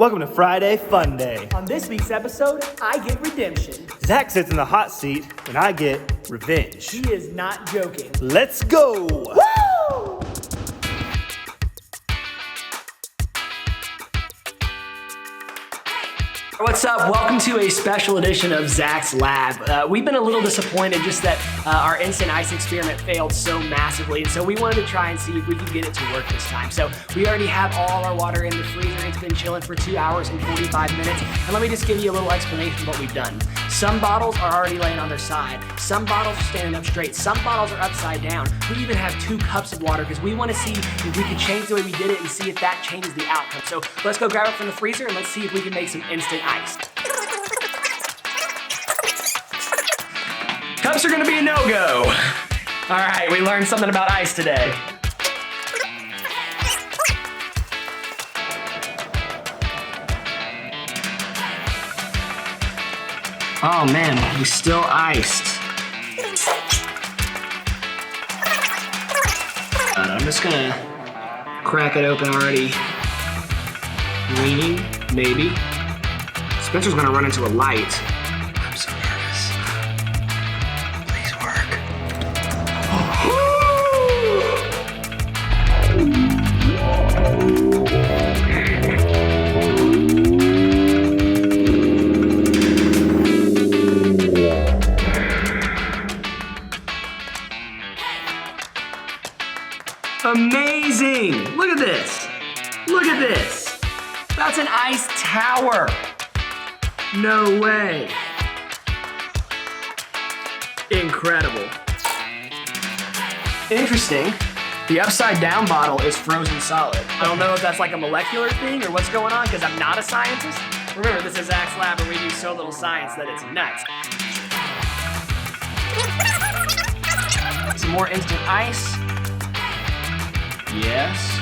Welcome to Friday Funday. On this week's episode, I get redemption. Zach sits in the hot seat and I get revenge. He is not joking. Let's go! Woo! What's up? Welcome to a special edition of Zach's Lab. We've been a little disappointed just that our instant ice experiment failed so massively, and so we wanted to try and see if we could get it to work this time. So we already have all our water in the freezer. It's been chilling for 2 hours and 45 minutes, and let me just give you a little explanation of what we've done. Some bottles are already laying on their side. Some bottles are standing up straight. Some bottles are upside down. We even have 2 cups of water because we want to see if we can change the way we did it and see if that changes the outcome. So let's go grab it from the freezer and let's see if we can make some instant ice. Cups are gonna be a no-go. All right, we learned something about ice today. Oh man, he's still iced. I'm just gonna crack it open already. Leaning, maybe. Spencer's gonna run into a light. I'm so nervous. Please work. Amazing! Look at this. Look at this. That's an ice tower. No way. Incredible. Interesting. The upside down bottle is frozen solid. I don't know if that's like a molecular thing or what's going on because I'm not a scientist. Remember, this is Zach's Lab where we do so little science that it's nuts. Some more instant ice. Yes.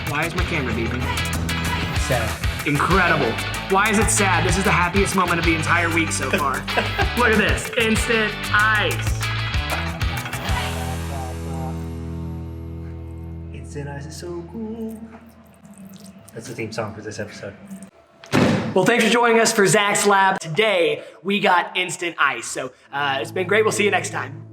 Why is my camera beeping? Sad. Incredible. Why is it sad? This is the happiest moment of the entire week so far. Look at this, instant ice. Instant ice is so cool. That's the theme song for this episode. Well, thanks for joining us for Zach's Lab. Today, we got instant ice. So it's been great. We'll see you next time.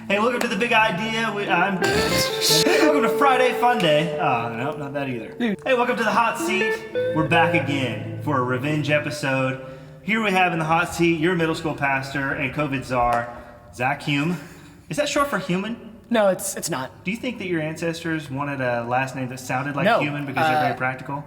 Hey, welcome to the big idea. Welcome to Friday Funday. Oh, no, not that either. Hey, welcome to the hot seat. We're back again for a revenge episode. Here we have in the hot seat your middle school pastor and COVID czar, Zach Hume. Is that short for human? No, it's not. Do you think that your ancestors wanted a last name that sounded like No, human because they're very practical?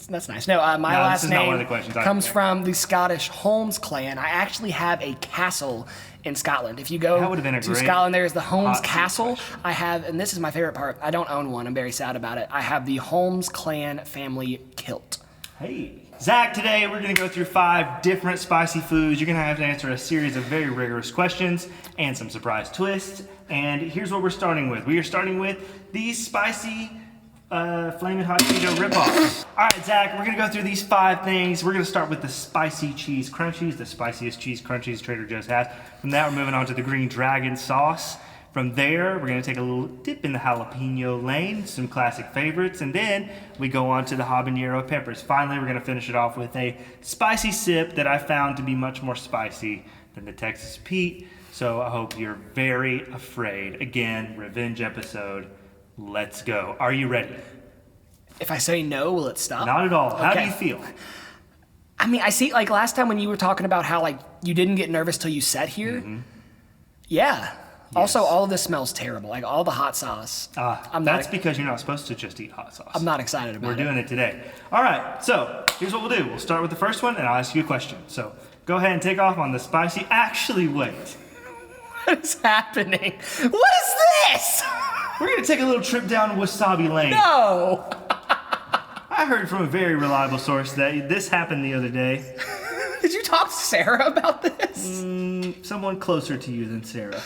That's nice. No, my last this is not one of name the questions I comes have. from the Scottish Holmes clan. I actually have a castle in Scotland. If you go That would have been a to great Scotland, there is the Holmes hot seat Castle. question. I have, and this is my favorite part, I don't own one. I'm very sad about it. I have the Holmes clan family kilt. Hey. Zach, today we're going to go through 5 different spicy foods. You're going to have to answer a series of very rigorous questions and some surprise twists. And here's what we're starting with. We are starting with these spicy Flamin' Hot Cheeto ripoffs. All right, Zach, we're going to go through these 5 things. We're going to start with the spicy cheese crunchies, the spiciest cheese crunchies Trader Joe's has. From that, we're moving on to the green dragon sauce. From there, we're going to take a little dip in the jalapeno lane, some classic favorites, and then we go on to the habanero peppers. Finally, we're going to finish it off with a spicy sip that I found to be much more spicy than the Texas Pete, so I hope you're very afraid. Again, revenge episode. Let's go. Are you ready? If I say no, will it stop? Not at all. How do Okay. you feel? I mean, I see, like last time when you were talking about how like you didn't get nervous till you sat here. Mm-hmm. Yeah. Also, all of this smells terrible. Like all the hot sauce. That's because you're not supposed to just eat hot sauce. I'm not excited about We're it. doing it today. All right, so here's what we'll do. We'll start with the first one, and I'll ask you a question. So go ahead and take off on the spicy. Actually, wait. What is happening? What is this? We're gonna take a little trip down Wasabi Lane. No. I heard from a very reliable source that this happened the other day. Did you talk to Sarah about this? Someone closer to you than Sarah.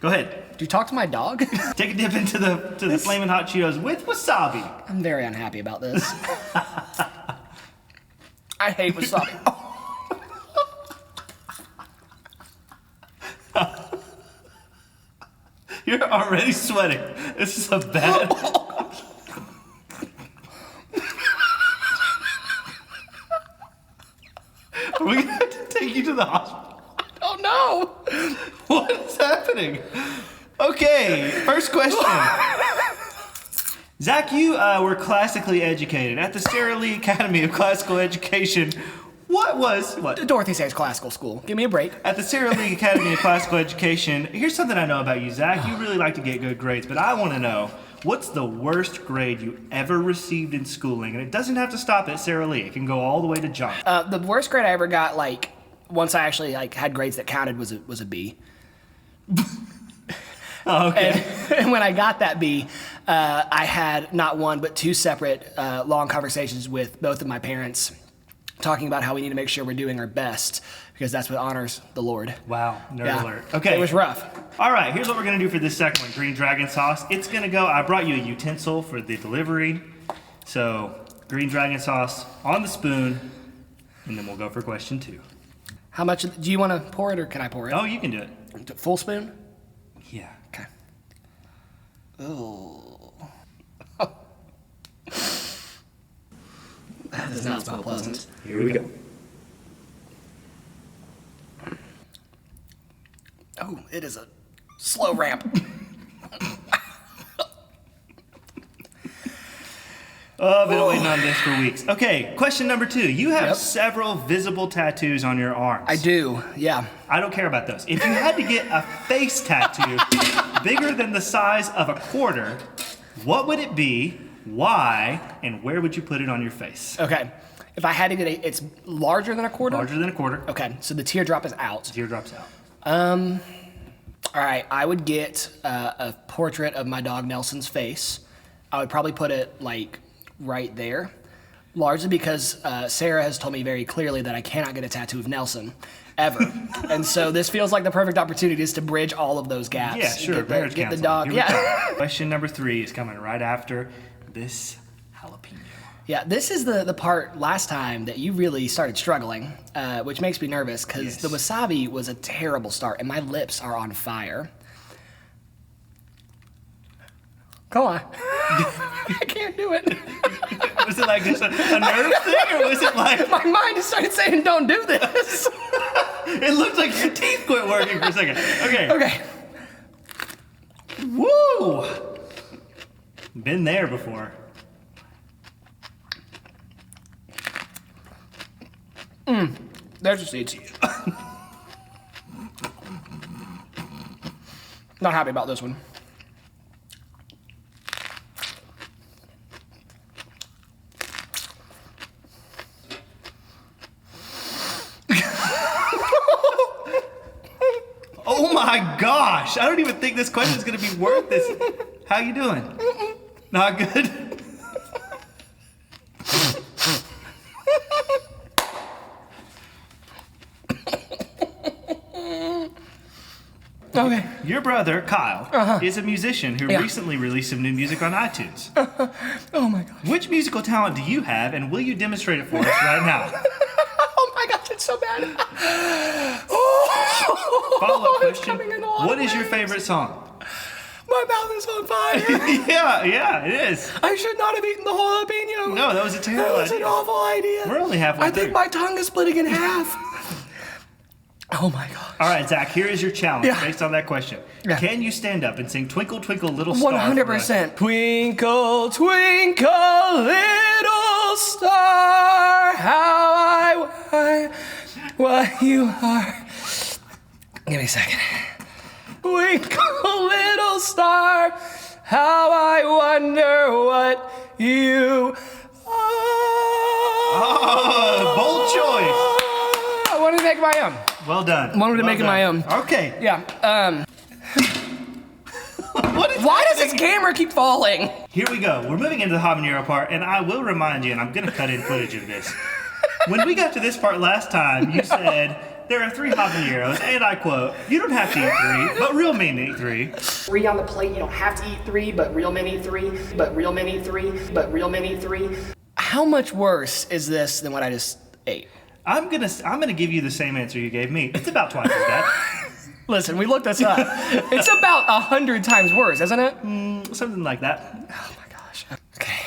Go ahead. Did you talk to my dog? Take a dip into the Flamin' Hot Cheetos with wasabi. I'm very unhappy about this. I hate wasabi. You're already sweating. This is a bad... Are we going to have to take you to the hospital? Oh no! What is happening? Okay, first question. Zach, you were classically educated at the Sara Lee Academy of Classical Education. What? Dorothy Sayers Classical School. Give me a break. At the Sara Lee Academy of Classical Education, here's something I know about you, Zach. You really like to get good grades, but I want to know, what's the worst grade you ever received in schooling? And it doesn't have to stop at Sara Lee. It can go all the way to John. The worst grade I ever got, like, once I actually had grades that counted, was a B. Oh, okay. And when I got that B, I had not one but two separate long conversations with both of my parents, talking about how we need to make sure we're doing our best because that's what honors the Lord. Wow, nerd alert. Okay. It was rough. All right, here's what we're gonna do for this second one, green dragon sauce. It's gonna go, I brought you a utensil for the delivery. So, green dragon sauce on the spoon, and then we'll go for question 2. How much, do you want to pour it or can I pour it? Oh, you can do it. Full spoon? Yeah. Okay. Oh. That does not smell pleasant. Here we go. Oh, it is a slow ramp. Oh, I've been waiting on this for weeks. Okay, question number 2. You have Yep. several visible tattoos on your arms. I do, yeah. I don't care about those. If you had to get a face tattoo bigger than the size of a quarter, what would it be, why, and where would you put it on your face? Okay. If I had to get it's larger than a quarter? Larger than a quarter. Okay, so the teardrop is out. Teardrops out. All right, I would get a portrait of my dog Nelson's face. I would probably put it like right there, largely because Sarah has told me very clearly that I cannot get a tattoo of Nelson ever, and so this feels like the perfect opportunity just to bridge all of those gaps. Yeah, sure. Get the dog. Here we Yeah, go. Question number 3 is coming right after this jalapeno. yeah. This is the part last time that you really started struggling, which makes me nervous because Yes. the wasabi was a terrible start, and my lips are on fire. Come on. I can't do it. Was it like just a nerve thing, or was it like... My mind just started saying, don't do this. It looked like your teeth quit working for a second. Okay. Okay. Woo! Been there before. There's the seeds. Not happy about this one. Oh my gosh! I don't even think this question is gonna be worth this. How you doing? Not good? Okay. Your brother, Kyle, is a musician who Yeah. recently released some new music on iTunes. Oh my gosh. Which musical talent do you have, and will you demonstrate it for us right now? Oh my gosh, it's so bad. Follow-up It's question. coming in all What the is your ways. favorite song? My mouth is on fire. Yeah, it is. I should not have eaten the jalapeno. No, that was a terrible That was an idea. awful idea. We're only halfway I think through. my tongue is splitting in half. Oh my gosh. All right, Zach, here is your challenge Yeah. based on that question. Yeah. Can you stand up and sing Twinkle, Twinkle, Little Star? 100%. Twinkle, twinkle, little star, how I what you are. Give me a second. Twinkle, little star, how I wonder what you are. Oh, bold choice. I wanted to make my own. Well done. Wanted to Well make it my done. own. Okay. Yeah. What is Why does happening camera keep falling? Here we go. We're moving into the habanero part, and I will remind you, and I'm gonna cut in footage of this. When we got to this part last time, you said, there are 3 habaneros, and I quote, you don't have to eat 3, but real men eat 3. 3 on the plate, you don't have to eat 3, but real men eat 3, but real men eat 3, but real men eat 3. How much worse is this than what I just ate? I'm gonna give you the same answer you gave me. It's about twice as bad. Listen, we looked this up. It's about 100 times worse, isn't it? Something like that. Oh my gosh. Okay.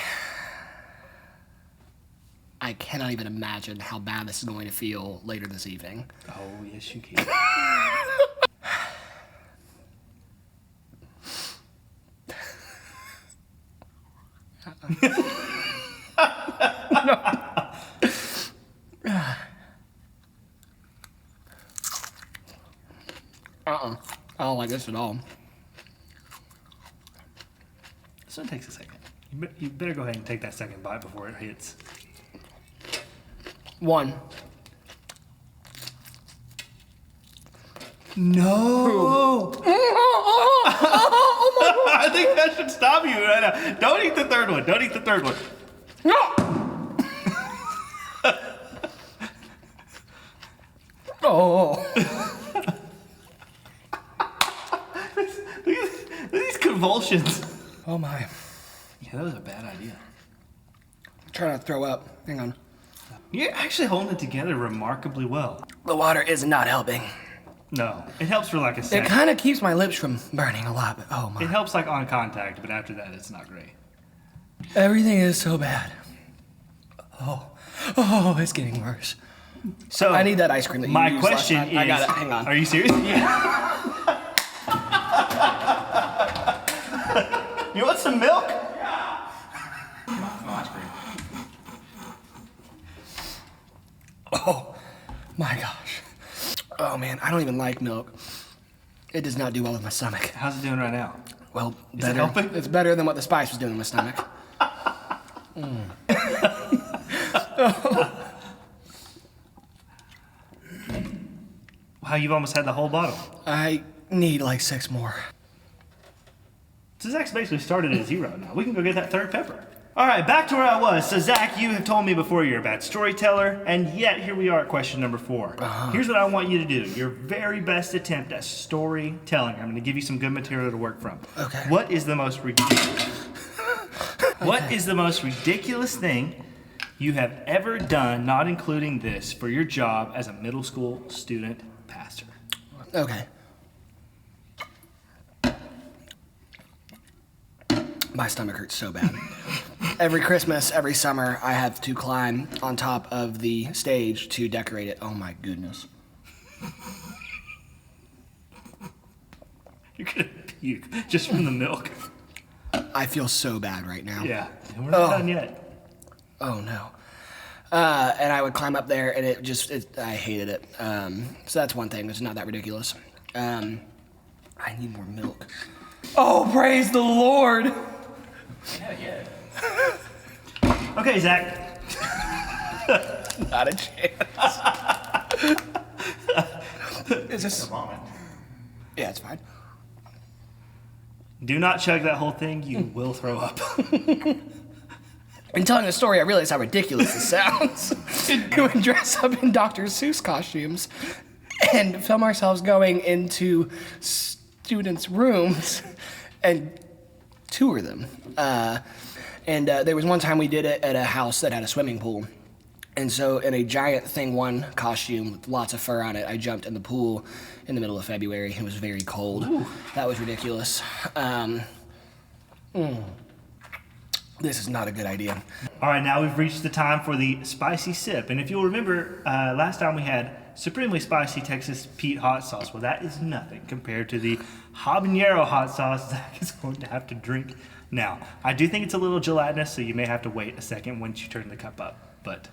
I cannot even imagine how bad this is going to feel later this evening. Oh, yes you can. I don't like this at all. This one takes a second. You better go ahead and take that second bite before it hits. 1. No! I think that should stop you right now. Don't eat the third one. Don't eat the third one. No! Oh. Look at these convulsions. Oh my. Yeah, that was a bad idea. I'm trying to throw up. Hang on. You're actually holding it together remarkably well. The water is not helping. No, it helps for like a It second. kind of keeps my lips from burning a lot, but oh my. It helps like on contact, but after that, it's not great. Everything is so bad. Oh, it's getting worse. So I need that ice cream that you my used question last is, time. I got it. Hang on. Are you serious? Yeah. You want some milk? No ice cream. Oh my gosh. Oh man, I don't even like milk. It does not do well with my stomach. How's it doing right now? Well, Is it helping? It's better than what the spice was doing in my stomach. Wow, you've almost had the whole bottle. I need like 6 more. So Zach's basically started at 0 now. We can go get that third pepper. All right, back to where I was. So Zach, you have told me before you're a bad storyteller, and yet here we are at question number 4. Here's what I want you to do. Your very best attempt at storytelling. I'm gonna give you some good material to work from. Okay. What is the most ridiculous? What is the most ridiculous thing you have ever done, not including this, for your job as a middle school student pastor? Okay. My stomach hurts so bad. Every Christmas, every summer, I have to climb on top of the stage to decorate it. Oh my goodness. You're gonna puke just from the milk. I feel so bad right now. Yeah, and we're not done yet. Oh no. And I would climb up there and I hated it. So that's one thing. It's not that ridiculous. I need more milk. Oh, praise the Lord. Yeah. Okay, Zach. Not a chance. Is this? Vomit. Yeah, it's fine. Do not chug that whole thing. You will throw up. In telling the story, I realized how ridiculous this sounds. We would dress up in Dr. Seuss costumes and film ourselves going into students' rooms and tour them. There was one time we did it at a house that had a swimming pool. And so in a giant Thing 1 costume with lots of fur on it, I jumped in the pool in the middle of February. It was very cold. Ooh. That was ridiculous. This is not a good idea. All right, now we've reached the time for the spicy sip. And if you'll remember, last time we had supremely spicy Texas Pete hot sauce. Well, that is nothing compared to the habanero hot sauce Zach is going to have to drink now. I do think it's a little gelatinous, so you may have to wait a second once you turn the cup up. But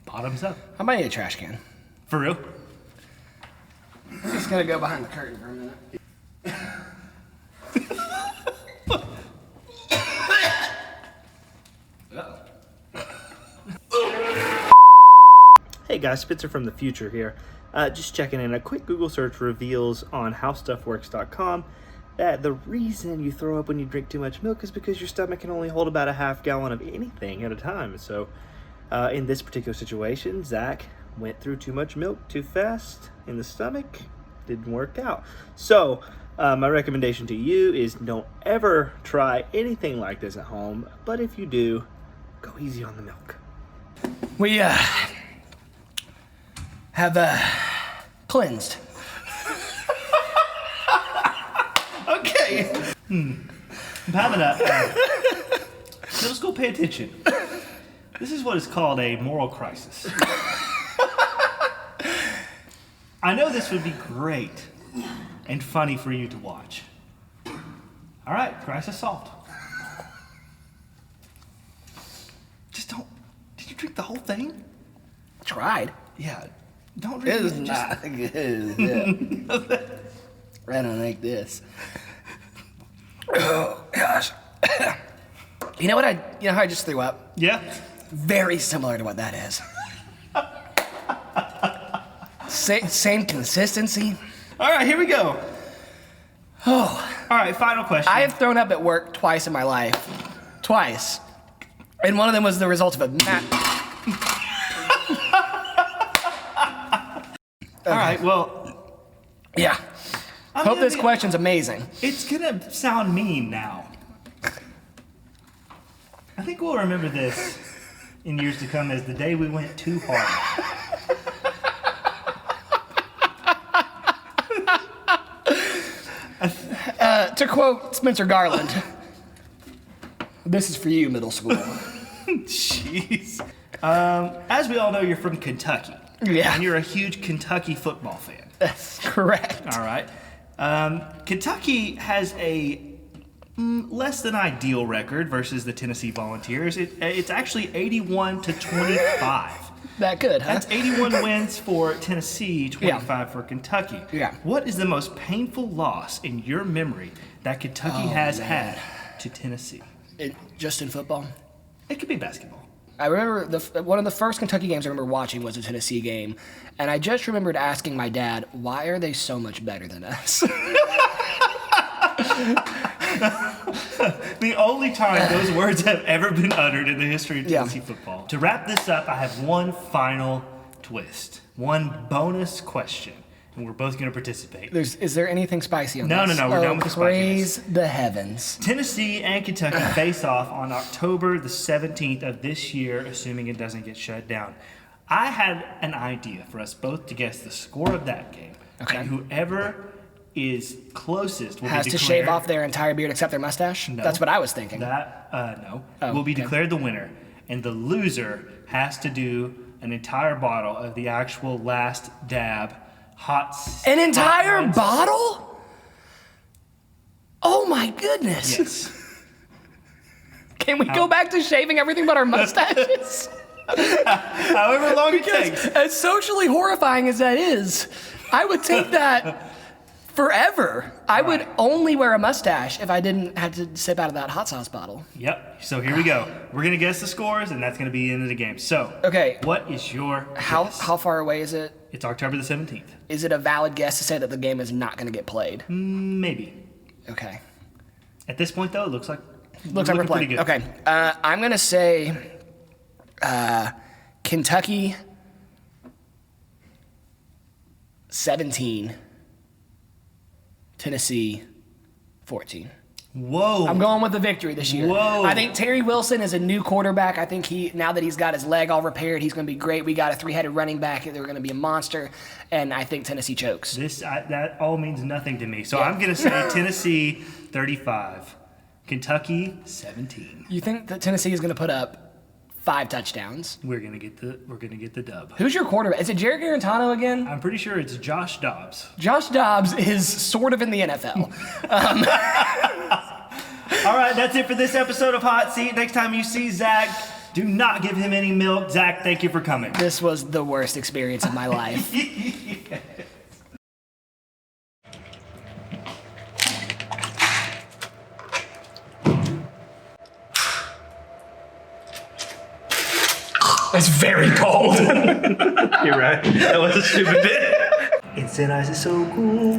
bottoms up. I might need a trash can. For real? I'm just gonna go behind the curtain for a minute. Hey guys, Spitzer from the future here. Just checking in. A quick Google search reveals on howstuffworks.com that the reason you throw up when you drink too much milk is because your stomach can only hold about a half gallon of anything at a time. So in this particular situation, Zach went through too much milk too fast in the stomach. Didn't work out. So my recommendation to you is don't ever try anything like this at home. But if you do, go easy on the milk. We have cleansed. Okay. I'm having a middle school. Pay attention. This is what is called a moral crisis. I know this would be great and funny for you to watch. All right, crisis solved. Just don't. Did you drink the whole thing? Tried. Yeah. Don't drink It's it. not good. Yeah. I don't like this. Oh gosh. You know how I just threw up? Yeah. Very similar to what that is. Same consistency. All right, here we go. Oh, All right, final question. I have thrown up at work twice in my life. Twice. And one of them was the result of a All right, well, Yeah. I'm Hope gonna this be- question's amazing. It's gonna sound mean now. I think we'll remember this in years to come as the day we went too hard. To quote Spencer Garland, this is for you, middle school. Jeez. As we all know, you're from Kentucky. Yeah. And you're a huge Kentucky football fan. That's correct. All right. Kentucky has a less than ideal record versus the Tennessee Volunteers. It's actually 81-25. That good, huh? That's 81 wins for Tennessee, 25 for Kentucky. Yeah. What is the most painful loss in your memory that Kentucky has had to Tennessee? Just in football? It could be basketball. I remember one of the first Kentucky games I remember watching was a Tennessee game, and I just remembered asking my dad, why are they so much better than us? The only time those words have ever been uttered in the history of Tennessee football. To wrap this up, I have one final twist, one bonus question, and we're both going to participate. Is there anything spicy on No, this? no, we're done with the spiciness. Praise the heavens. Tennessee and Kentucky face off on October the 17th of this year, assuming it doesn't get shut down. I had an idea for us both to guess the score of that game. Okay. And whoever is closest will Has be to declared. shave off their entire beard except their mustache? No. That's what I was thinking. No. Oh, will be okay. declared the winner. And the loser has to do an entire bottle of the actual last dab An entire hot ones. bottle? Oh my goodness. Yes. Can we go back to shaving everything but our mustaches? However long it takes. As socially horrifying as that is, I would take that forever. I would only wear a mustache if I didn't have to sip out of that hot sauce bottle. Yep. So here we go. We're going to guess the scores, and that's going to be the end of the game. So, Okay. what is your How guess? far away is it? It's October the 17th. Is it a valid guess to say that the game is not going to get played? Maybe. Okay. At this point, though, it looks like Looks like we're looking playing. pretty good. Okay. I'm going to say Kentucky 17, Tennessee 14. Whoa. I'm going with the victory this year. Whoa. I think Terry Wilson is a new quarterback. I think now that he's got his leg all repaired, he's going to be great. We got a three-headed running back. They're going to be a monster, and I think Tennessee chokes. That all means nothing to me. So Yeah. I'm going to say Tennessee 35, Kentucky 17. You think that Tennessee is going to put up 5 touchdowns? We're gonna get the dub. Who's your quarterback? Is it Jared Garantano again? I'm pretty sure it's Josh Dobbs. Josh Dobbs is sort of in the NFL. All right, that's it for this episode of Hot Seat. Next time you see Zach, do not give him any milk. Zach, thank you for coming. This was the worst experience of my life. It's very cold. You're right. That was a stupid bit. Instant ice is so cool.